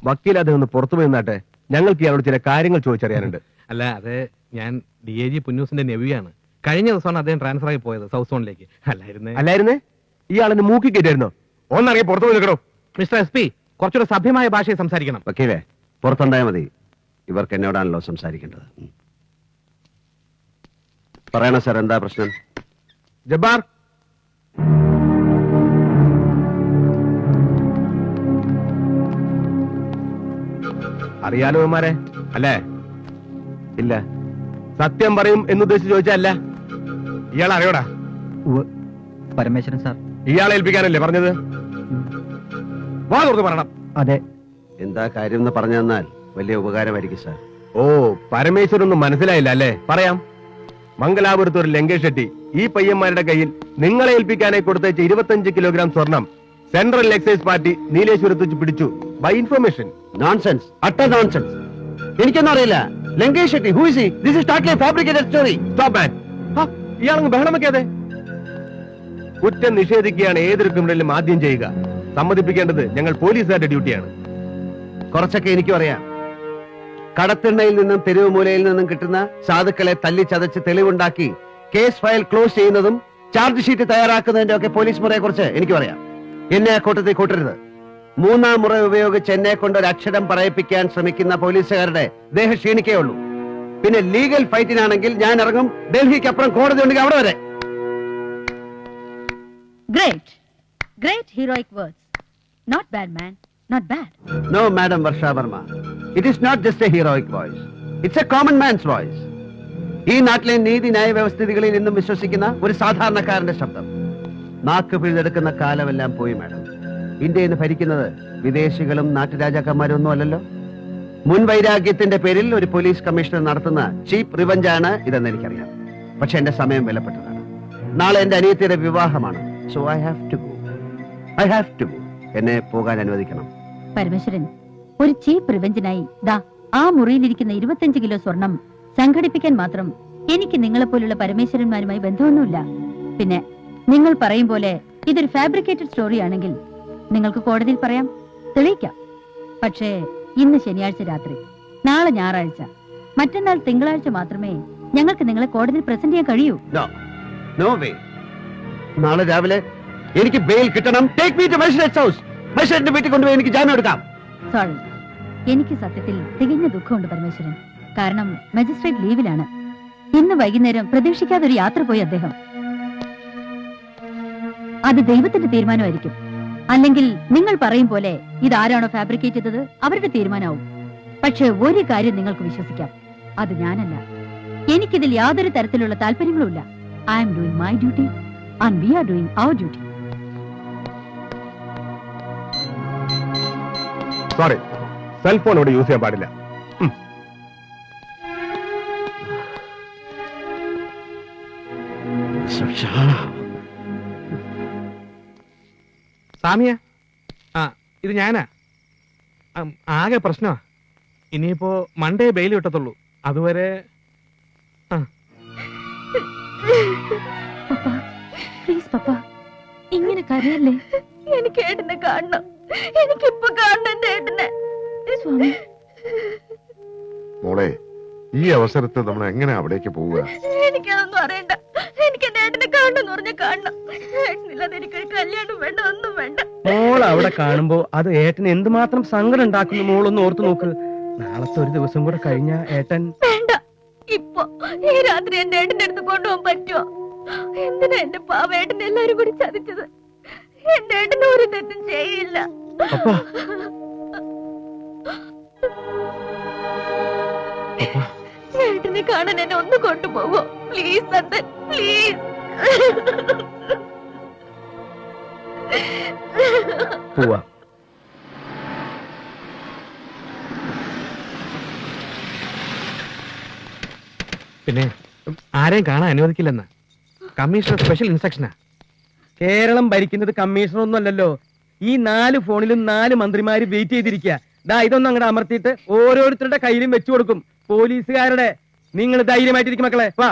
വക്കീൽ അദ്ദേഹം ഒന്ന് പുറത്തു പോയി നിന്നാട്ടെ. ഞങ്ങൾക്ക് ഇയാളോട് ചില കാര്യങ്ങൾ ചോദിച്ചറിയാനുണ്ട്. അല്ല, അത് ഞാൻ DIG പുന്നൂസിന്റെ നെവിയാണ്. കഴിഞ്ഞ ദിവസമാണ് അദ്ദേഹം ട്രാൻസ്ഫർ ആയി പോയത് സൗത്ത് സോണിലേക്ക്. അല്ലായിരുന്നേ ഇയാളെന്നെ മൂക്കി കയറ്റായിരുന്നോ? ഒന്നറിയ പുറത്തു പോയി നിൽക്കണോ? മിസ്റ്റർ SP, കുറച്ചുകൂടെ സഭ്യമായ ഭാഷയിൽ സംസാരിക്കണം. വക്കീലേ, പുറത്തുണ്ടായാൽ മതി. ഇവർക്ക് എന്നോടാണല്ലോ സംസാരിക്കേണ്ടത്. പറയണ സാർ, എന്താ പ്രശ്നം? ജബ്ബാർ, അറിയാലോ ഇവന്മാരെ അല്ലേ? ഇല്ല, സത്യം പറയും എന്നുദ്ദേശിച്ച് ചോദിച്ചല്ല. ഇയാൾ അറിയോടാ? പരമേശ്വരൻ സാർ. ഇയാളെ ഏൽപ്പിക്കാനല്ലേ പറഞ്ഞത്? വാ തുറന്ന് പറയണം. അതെ. എന്താ കാര്യം എന്ന് പറഞ്ഞു തന്നാൽ വലിയ ഉപകാരമായിരിക്കും സാർ. ഓ, പരമേശ്വരൊന്നും മനസ്സിലായില്ല അല്ലേ? പറയാം. മംഗലാപുരത്ത് ഒരു ലങ്കേഷ് ഷെട്ടി ഈ പയ്യന്മാരുടെ കയ്യിൽ നിങ്ങളെ ഏൽപ്പിക്കാനായി കൊടുത്തയച്ച 25 കിലോഗ്രാം സ്വർണം സെൻട്രൽ എക്സൈസ് പാർട്ടി നീലേശ്വരത്ത് വെച്ച് പിടിച്ചു. By information. Nonsense, utter nonsense. എനിക്കൊന്നും അറിയില്ല. Lankesh Shetty, who is he? This is totally fabricated story. Stop man. ഇയാളങ്ങ് ബഹളം വെക്കാതെ. കുറ്റം നിഷേധിക്കുകയാണ് ഏതൊരു ക്രിമിനലും ആദ്യം ചെയ്യുക. സമ്മതിപ്പിക്കേണ്ടത് ഞങ്ങൾ പോലീസുകാരുടെ ഡ്യൂട്ടിയാണ്. കുറച്ചൊക്കെ എനിക്കും അറിയാം. കടത്തിണ്ണയിൽ നിന്നും തെരുവ് മൂലയിൽ നിന്നും കിട്ടുന്ന സാധുക്കളെ തല്ലി ചതച്ച് തെളിവുണ്ടാക്കി കേസ് ഫയൽ ക്ലോസ് ചെയ്യുന്നതും ചാർജ് ഷീറ്റ് തയ്യാറാക്കുന്നതിന്റെ ഒക്കെ പോലീസ് മുറയെ കുറിച്ച് എനിക്കും അറിയാം. എന്നെ ആ കൂട്ടത്തിൽ കൂട്ടരുത്. 3-ാം മുറ ഉപയോഗിച്ച് എന്നെ കൊണ്ട് ഒരു അക്ഷരം പറയിപ്പിക്കാൻ ശ്രമിക്കുന്ന പോലീസുകാരുടെ ദേഹം ക്ഷീണിക്കേ ഉള്ളൂ. പിന്നെ ലീഗൽ ഫൈറ്റിനാണെങ്കിൽ ഞാൻ ഇറങ്ങും. ഡൽഹിക്ക് അപ്പുറം കോടതി ഉണ്ടെങ്കിൽ അവിടെ വരെ. Great heroic words. Not bad, man. Not bad. No, Madam Varsha Verma. It is not just a heroic voice. It's a common man's voice. ഈ നാട്ടിലെ നീതി ന്യായ വ്യവസ്ഥിതികളിൽ നിന്നും വിശ്വസിക്കുന്ന ഒരു സാധാരണക്കാരന്റെ ശബ്ദം. നാക്ക് പിഴുതെടുക്കുന്ന കാലമെല്ലാം പോയി മാഡം. ഇന്ത്യയിൽ നിന്ന് ഭരിക്കുന്നത് വിദേശികളും നാട്ടുരാജാക്കന്മാരും ഒന്നും അല്ലല്ലോ. മുൻ വൈരാഗ്യത്തിന്റെ പേരിൽ ഒരു പോലീസ് കമ്മീഷണർ നടത്തുന്ന ചീപ്പ് റിവഞ്ചാണ് ഇതെന്ന് എനിക്കറിയാം. പക്ഷെ എന്റെ സമയം വിലപ്പെട്ടതാണ്. നാളെ എന്റെ അനിയത്തിയുടെ വിവാഹമാണ്. So I have to go. എന്നെ പോകാൻ അനുവദിക്കണം. പരമേശ്വരൻ, ഒരു ചീപ്പ് റിവെഞ്ചിനായി ദാ ആ മുറിയിലിരിക്കുന്ന 25 കിലോ സ്വർണം സംഘടിപ്പിക്കാൻ മാത്രം എനിക്ക് നിങ്ങളെപ്പോലുള്ള പരമേശ്വരന്മാരുമായി ബന്ധമൊന്നുമില്ല. പിന്നെ നിങ്ങൾ പറയും പോലെ ഇതൊരു ഫാബ്രിക്കേറ്റഡ് സ്റ്റോറി ആണെങ്കിൽ നിങ്ങൾക്ക് കോടതിയിൽ പറയാം, തെളിയിക്കാം. പക്ഷേ ഇന്ന് ശനിയാഴ്ച രാത്രി, നാളെ ഞായറാഴ്ച, മറ്റന്നാൾ തിങ്കളാഴ്ച മാത്രമേ ഞങ്ങൾക്ക് നിങ്ങളെ കോടതിയിൽ പ്രസന്റ് ചെയ്യാൻ കഴിയൂ. നാളെ രാവിലെ എനിക്ക് ബെയിൽ കിട്ടണം. Take me to magistrate's house. മജിസ്ട്രേറ്റിന്റെ വീട്ടിൽ കൊണ്ടുപോയി എനിക്ക് ജാമ്യം എടുക്കാം. സോറി, എനിക്ക് സത്യത്തിൽ തികഞ്ഞ ദുഃഖമുണ്ട് പരമേശ്വരൻ. കാരണം മജിസ്ട്രേറ്റ് ലീവിലാണ്. ഇന്ന് വൈകുന്നേരം പ്രതീക്ഷിക്കാതെ ഒരു യാത്ര പോയി അദ്ദേഹം. അത് ദൈവത്തിന്റെ തീരുമാനമായിരിക്കും. അല്ലെങ്കിൽ നിങ്ങൾ പറയും പോലെ ഇതാരാണോ ഫാബ്രിക്കേറ്റ് ചെയ്തത് അവരുടെ തീരുമാനമാവും. പക്ഷെ ഒരു കാര്യം നിങ്ങൾക്ക് വിശ്വസിക്കാം, അത് ഞാനല്ല. എനിക്കിതിൽ യാതൊരു തരത്തിലുള്ള താല്പര്യങ്ങളുമില്ല. I am doing my duty and we are doing our duty. Sorry, cellphone ഇവിടെ യൂസ് ചെയ്യാൻ പാടില്ല. സാമിയ, ഇത് ഞാനാ. ആകെ പ്രശ്നമാ. ഇനിയിപ്പോ മൺഡേ ബെയിൽ കിട്ടത്തുള്ളൂ. അതുവരെ ഇങ്ങനെ കരയല്ലേ? എനിക്ക് ഏട്ടനെ കാണണം. എനിക്കിപ്പോ കാണണം എന്റെ ഏട്ടനെ. സ്വാമി, മോളെ, ഈ അവസരത്തിൽ നമ്മൾ എങ്ങനെ അവിടേക്ക് പോവുക? എനിക്കതൊന്നും അറിയണ്ട. എനിക്ക് എന്റെ ഏട്ടനെ കാണണമെന്ന് പറഞ്ഞാൽ കാണണം. ഏട്ടനില്ലാതെ എനിക്കൊരു കല്യാണം വേണ്ട, ഒന്നും വേണ്ട. മോൾ അവിടെ കാണുമ്പോ അത് ഏട്ടന് എന്തുമാത്രം സങ്കടം ഉണ്ടാക്കുന്നു മോളൊന്ന് ഓർത്തു നോക്ക്. നാളത്തെ ഒരു ദിവസം കൂടെ കഴിഞ്ഞ ഏട്ടൻ വേണ്ട. ഇപ്പൊ ഈ രാത്രി എന്റെ ഏട്ടന്റെ അടുത്ത് കൊണ്ടുപോകാൻ പറ്റുമോ? എന്തിനാ എന്റെ പാവേട്ടൻ എല്ലാരും കൂടി ചതിച്ചത്? എന്റെ ഏട്ടന് ഒരു തെറ്റും ചെയ്യില്ല. ഏട്ടനെ കാണാൻ എന്നെ ഒന്ന് കൊണ്ടുപോകോ പ്ലീസ്? നന്ദൻ, പ്ലീസ്. പോവാ. പിന്നെ ആരെയും കാണാൻ അനുവദിക്കില്ലെന്ന് കമ്മീഷണർ സ്പെഷ്യൽ ഇൻസ്ട്രക്ഷനാ. കേരളം ഭരിക്കുന്നത് കമ്മീഷണർ ഒന്നും അല്ലല്ലോ. ഈ 4 ഫോണിലും 4 മന്ത്രിമാര് വെയിറ്റ് ചെയ്തിരിക്കുക. ദാ ഇതൊന്നും അങ്ങോട്ട് അമർത്തിയിട്ട് ഓരോരുത്തരുടെ കയ്യിലും വെച്ചു കൊടുക്കും. പോലീസുകാരുടെ. നിങ്ങൾ ധൈര്യമായിട്ടിരിക്കും മക്കളെ. വാ.